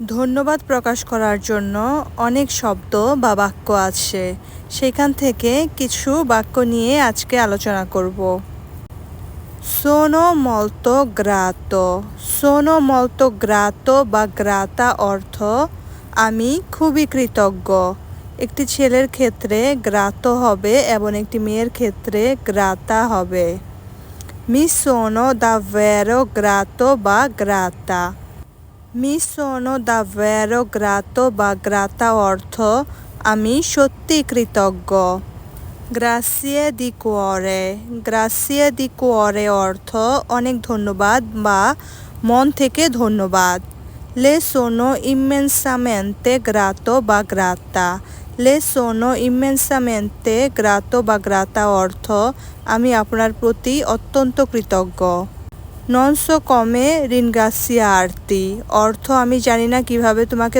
ধন্যবাদ প্রকাশ করার জন্য অনেক শব্দ বা বাক্য আছে। সেখান থেকে কিছু বাক্য নিয়ে আজকে আলোচনা করব। সোনো মলতো গ্রাতো। সোনো মলতো গ্রাতো বা গ্রাতা অর্থ আমি খুবই কৃতজ্ঞ। একটি ছেলের ক্ষেত্রে গ্রাতো হবে এবং একটি মেয়ের ক্ষেত্রে গ্রাতা হবে। মি সোনো দাভেরো গ্রাতো বা গ্রাতা। মি সোনো দাভেরো গ্রাতো বা গ্রাতা অর্থ আমি সত্যি কৃতজ্ঞ। গ্রাসিয়ে দি কুয়োরে। গ্রাসিয়ে দি কুয়োরে অর্থ অনেক ধন্যবাদ বা মন থেকে ধন্যবাদ। লে সোনো ইমেন্সামেন্তে গ্রাতো বা গ্রাতা। লে সোনো ইমেন্সামেন্তে গ্রাতো বা গ্রাতা অর্থ আমি আপনার প্রতি অত্যন্ত কৃতজ্ঞ। নন সো কমে রিনগ্রাসিয়ার্তি অর্থ আমি জানি না কিভাবে তোমাকে